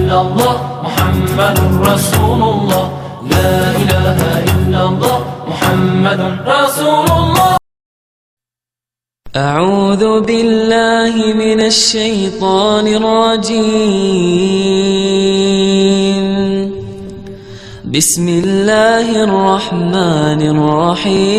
illallah Muhammadur Rasulullah. La ilaha illallah Muhammadur Rasulullah. أعوذ بالله من الشيطان الرجيم بسم الله الرحمن الرحيم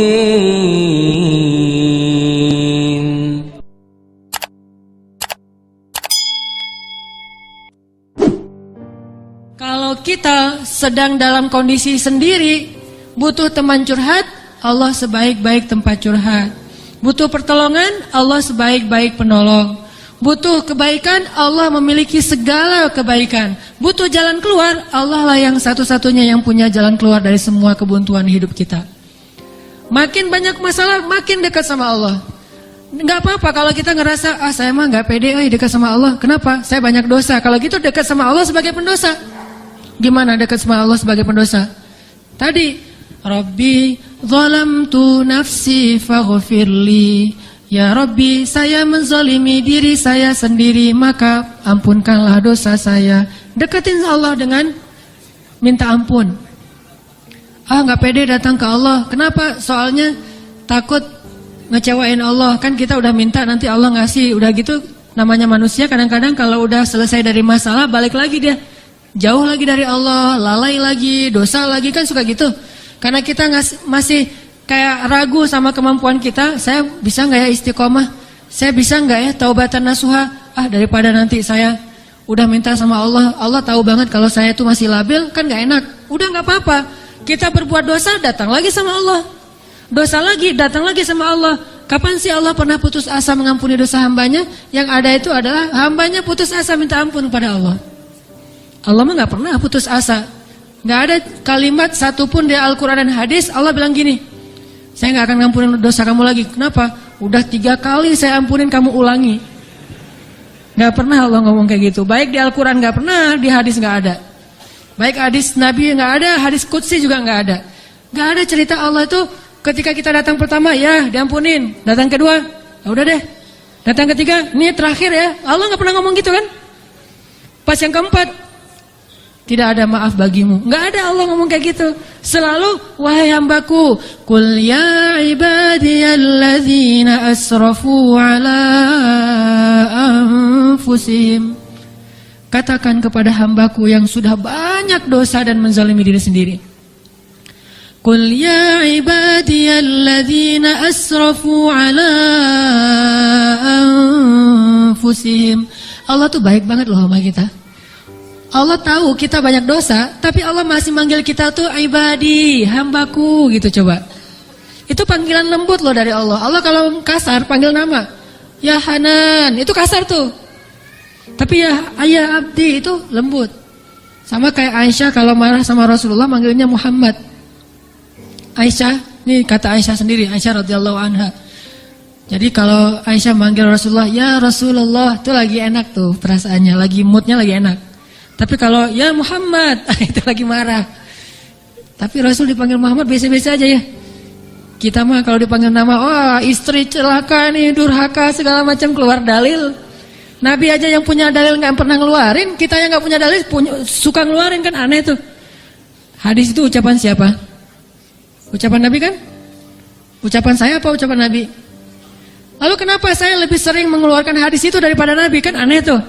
Kalau kita sedang dalam kondisi sendiri, butuh teman curhat, Allah sebaik-baik tempat curhat. Butuh pertolongan, Allah sebaik-baik penolong. Butuh kebaikan, Allah memiliki segala kebaikan. Butuh jalan keluar, Allah lah yang satu-satunya yang punya jalan keluar dari semua kebuntuan hidup kita. Makin banyak masalah, makin dekat sama Allah. Enggak apa-apa kalau kita ngerasa, saya mah enggak pede dekat sama Allah. Kenapa? Saya banyak dosa. Kalau gitu dekat sama Allah sebagai pendosa. Gimana dekat sama Allah sebagai pendosa? Tadi Rabbi zalamtu nafsi faghfirli. Ya Rabbi, saya menzalimi diri saya sendiri, maka ampunkanlah dosa saya. Deketin Allah dengan minta ampun. Nggak pede datang ke Allah. Kenapa? Soalnya takut ngecewain Allah. Kan kita udah minta, nanti Allah ngasih. Udah gitu namanya manusia, kadang-kadang kalau udah selesai dari masalah, balik lagi dia. Jauh lagi dari Allah, lalai lagi, dosa lagi, kan suka gitu. Karena kita masih kayak ragu sama kemampuan kita. Saya bisa nggak ya istiqomah? Saya bisa nggak ya taubatan nasuha? Daripada nanti saya udah minta sama Allah, Allah tahu banget kalau saya itu masih labil, kan nggak enak. Udah nggak apa-apa. Kita berbuat dosa, datang lagi sama Allah. Dosa lagi, datang lagi sama Allah. Kapan sih Allah pernah putus asa mengampuni dosa hambanya? Yang ada itu adalah hambanya putus asa minta ampun kepada Allah. Allah mah nggak pernah putus asa. Nggak ada kalimat satupun di Al-Quran dan hadis Allah bilang gini, saya nggak akan ngampunin dosa kamu lagi. Kenapa? Udah 3 kali saya ampunin, kamu ulangi. Nggak pernah Allah ngomong kayak gitu. Baik di Al-Quran nggak pernah, di hadis nggak ada. Baik hadis Nabi nggak ada, hadis Qudsi juga nggak ada. Nggak ada cerita Allah itu ketika kita datang pertama ya diampunin, datang kedua ya udah deh, datang ketiga ini terakhir ya. Allah nggak pernah ngomong gitu kan. Pas yang keempat, tidak ada maaf bagimu. Enggak ada Allah ngomong kayak gitu. Selalu, wahai hambaku, qul ya ibadiyalladzina asrafu ala anfusihim. Katakan kepada hambaku yang sudah banyak dosa dan menzalimi diri sendiri. Qul ya ibadiyalladzina asrafu ala anfusihim. Allah tuh baik banget loh sama kita. Allah tahu kita banyak dosa, tapi Allah masih manggil kita tuh ibadi, hambaku gitu coba. Itu panggilan lembut loh dari Allah. Allah kalau kasar panggil nama, ya Hanan, itu kasar tuh. Tapi ya ayah abdi itu lembut. Sama kayak Aisyah kalau marah sama Rasulullah manggilnya Muhammad. Aisyah, ini kata Aisyah sendiri, Aisyah radhiyallahu anha. Jadi kalau Aisyah manggil Rasulullah, ya Rasulullah, itu lagi enak tuh perasaannya, lagi moodnya lagi enak. Tapi kalau ya Muhammad, itu lagi marah. Tapi Rasul dipanggil Muhammad biasa-biasa aja ya. Kita mah kalau dipanggil nama, istri celaka nih, durhaka segala macam, keluar dalil. Nabi aja yang punya dalil nggak pernah ngeluarin, kita yang nggak punya dalil suka ngeluarin, kan aneh tuh. Hadis itu ucapan siapa? Ucapan Nabi kan? Ucapan saya apa ucapan Nabi? Lalu kenapa saya lebih sering mengeluarkan hadis itu daripada Nabi? Kan aneh tuh.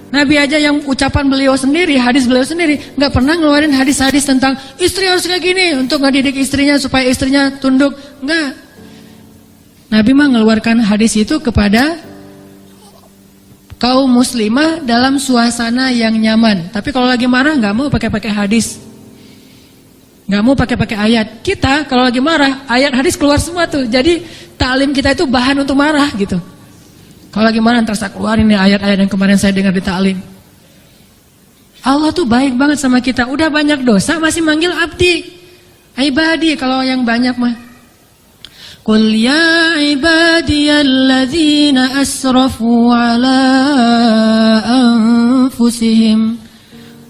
Nabi aja yang ucapan beliau sendiri, hadis beliau sendiri, nggak pernah ngeluarin hadis-hadis tentang istri harus kayak gini untuk ngedidik istrinya supaya istrinya tunduk. Nggak. Nabi mah ngeluarkan hadis itu kepada kaum muslimah dalam suasana yang nyaman. Tapi kalau lagi marah nggak mau pakai hadis, nggak mau pakai ayat. Kita kalau lagi marah ayat hadis keluar semua tuh. Jadi taklim kita itu bahan untuk marah gitu. Kalau lagi marah ntar saya keluarin nih ayat-ayat yang kemarin saya dengar di ta'lim. Allah tuh baik banget sama kita. Udah banyak dosa masih manggil abdi, ibadi. Kalau yang banyak mah qul ya ibadiyalladzina asrafu ala anfusihim.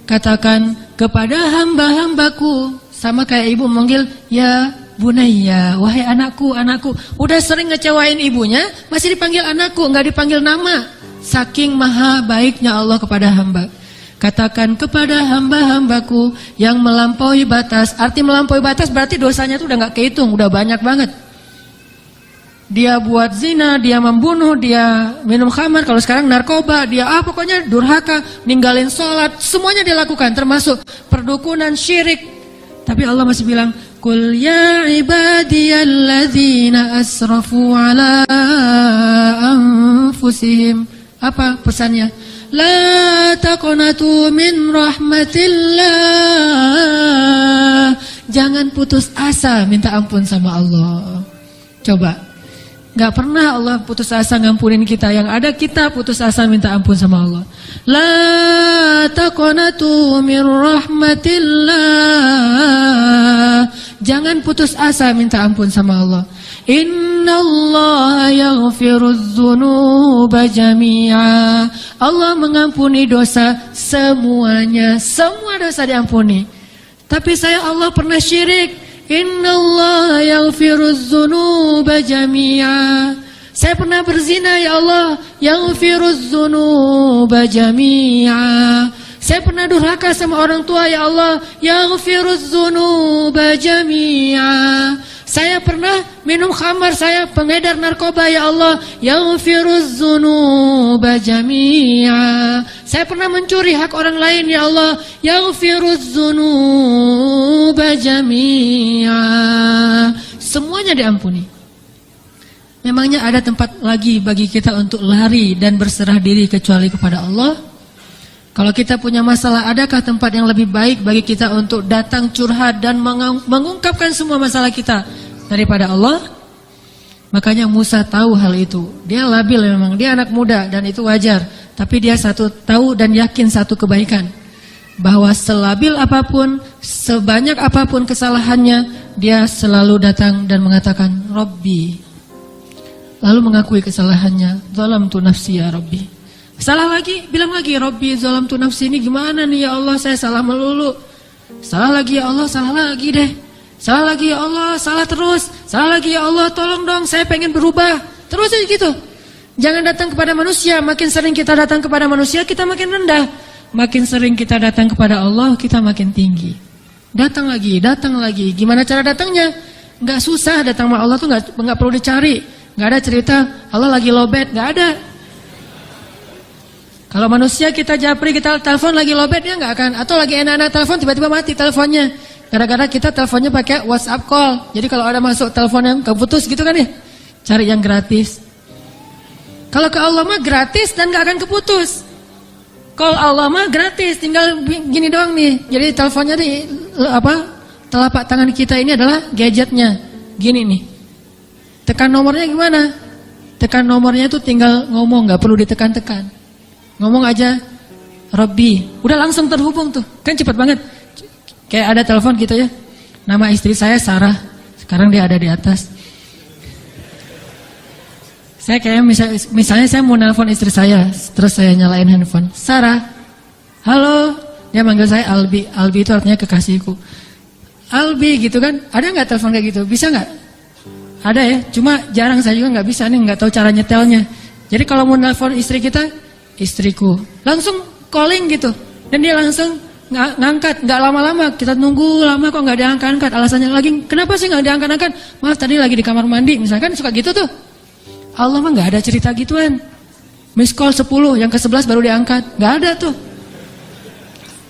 Katakan kepada hamba-hambaku. Sama kayak ibu manggil ya Bunayya, wahai anakku, anakku. Udah sering ngecewain ibunya, masih dipanggil anakku, nggak dipanggil nama. Saking maha baiknya Allah kepada hamba. Katakan kepada hamba-hambaku yang melampaui batas. Arti melampaui batas berarti dosanya itu udah gak kehitung, udah banyak banget. Dia buat zina, dia membunuh, dia minum khamar, kalau sekarang narkoba, dia pokoknya durhaka, ninggalin sholat, semuanya dia lakukan, termasuk perdukunan, syirik. Tapi Allah masih bilang, Qul ya ibadiyalladzina asrafu ala anfusihim. Apa pesannya? La taqnatu min rahmatillah. Jangan putus asa minta ampun sama Allah. Coba, gak pernah Allah putus asa ngampunin kita. Yang ada kita putus asa minta ampun sama Allah. La taqnatu min rahmatillah. Jangan putus asa minta ampun sama Allah. Innallaha yaghfirudz dzunuba jami'a. Allah mengampuni dosa semuanya, semua dosa diampuni. Tapi saya Allah pernah syirik. Innallaha yaghfirudz dzunuba jami'a. Saya pernah berzina, ya Allah, yaghfirudz dzunuba jami'a. Saya pernah durhaka sama orang tua, ya Allah, yaghfirudz dzunuba jami'a. Saya pernah minum khamar, saya pengedar narkoba, ya Allah, yaghfirudz dzunuba jami'a. Saya pernah mencuri hak orang lain, ya Allah, yaghfirudz dzunuba jami'a. Semuanya diampuni. Memangnya ada tempat lagi bagi kita untuk lari dan berserah diri kecuali kepada Allah? Kalau kita punya masalah, adakah tempat yang lebih baik bagi kita untuk datang curhat dan mengungkapkan semua masalah kita daripada Allah? Makanya Musa tahu hal itu. Dia labil memang, dia anak muda dan itu wajar. Tapi dia tahu dan yakin satu kebaikan. Bahwa selabil apapun, sebanyak apapun kesalahannya, dia selalu datang dan mengatakan, Rabbi. Lalu mengakui kesalahannya, zalamtu nafsi ya Rabbi. Salah lagi, bilang lagi, Rabbi zalamtu nafsi, ini gimana nih ya Allah, saya salah melulu. Salah lagi ya Allah, salah lagi deh. Salah lagi ya Allah, salah terus. Salah lagi ya Allah, tolong dong, saya pengen berubah. Terus aja gitu. Jangan datang kepada manusia. Makin sering kita datang kepada manusia, kita makin rendah. Makin sering kita datang kepada Allah, kita makin tinggi. Datang lagi, datang lagi. Gimana cara datangnya? Nggak susah datang sama Allah tuh, nggak perlu dicari. Nggak ada cerita Allah lagi lobet, nggak ada. Kalau manusia kita japri, kita telepon lagi lobet, dia nggak akan. Atau lagi enak-enak telepon, tiba-tiba mati teleponnya. Gara-gara kita teleponnya pakai WhatsApp call. Jadi kalau ada masuk telepon yang keputus gitu kan ya, cari yang gratis. Kalau ke Allah mah gratis dan nggak akan keputus. Call Allah mah gratis, tinggal gini doang nih. Jadi teleponnya di telapak tangan kita ini adalah gadgetnya. Gini nih. Tekan nomornya gimana? Tekan nomornya itu tinggal ngomong, nggak perlu ditekan-tekan. Ngomong aja, Rabbi, udah langsung terhubung tuh, kan cepat banget. Kayak ada telepon gitu ya, nama istri saya Sarah, sekarang dia ada di atas. Saya kayak misalnya saya mau nelpon istri saya, terus saya nyalain handphone, Sarah, halo, dia manggil saya Albi, Albi itu artinya kekasihku. Albi gitu kan, ada nggak telepon kayak gitu, bisa nggak? Ada ya, cuma jarang, saya juga nggak bisa nih, nggak tahu cara nyetelnya. Jadi kalau mau nelpon istri kita, istriku, langsung calling gitu, dan dia langsung ngangkat, nggak lama-lama, kita nunggu lama kok nggak diangkat-angkat, alasannya lagi, kenapa sih nggak diangkat-angkat? Maaf tadi lagi di kamar mandi, misalkan suka gitu tuh. Allah mah nggak ada cerita gituan. Miss call 10, yang ke-11 baru diangkat, nggak ada tuh.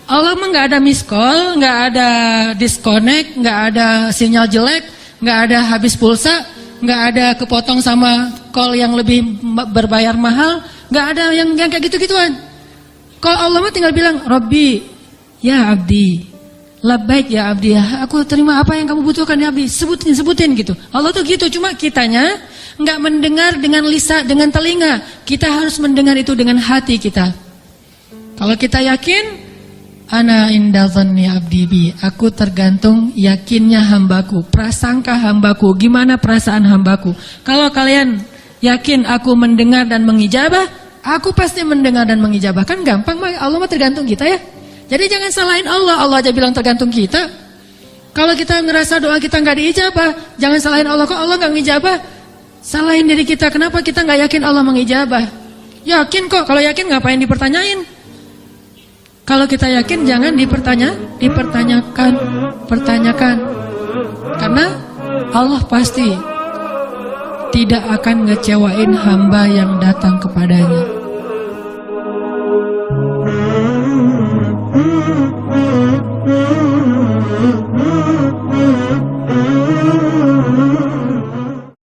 Allah mah nggak ada miss call, nggak ada disconnect, nggak ada sinyal jelek, nggak ada habis pulsa, nggak ada kepotong sama call yang lebih berbayar mahal. Nggak ada yang kayak gitu-gituan. Kalau Allah mah tinggal bilang, Rabbi, ya abdi, labbaik ya abdi, aku terima apa yang kamu butuhkan ya abdi, sebutin gitu. Allah tuh gitu, cuma kitanya nggak mendengar dengan lisan, dengan telinga. Kita harus mendengar itu dengan hati kita. Kalau kita yakin, ana inda dhanni abdi bi, aku tergantung yakinnya hambaku, prasangka hambaku, gimana perasaan hambaku. Kalau kalian yakin aku mendengar dan mengijabah, aku pasti mendengar dan mengijabah. Kan gampang, Allah mah tergantung kita ya. Jadi jangan salahin Allah, Allah aja bilang tergantung kita. Kalau kita ngerasa doa kita nggak diijabah, jangan salahin Allah, kok Allah nggak ngijabah. Salahin diri kita, kenapa kita nggak yakin Allah mengijabah. Yakin kok, kalau yakin ngapain dipertanyain. Kalau kita yakin jangan dipertanyakan. Karena Allah pasti tidak akan ngecewain hamba yang datang kepadanya.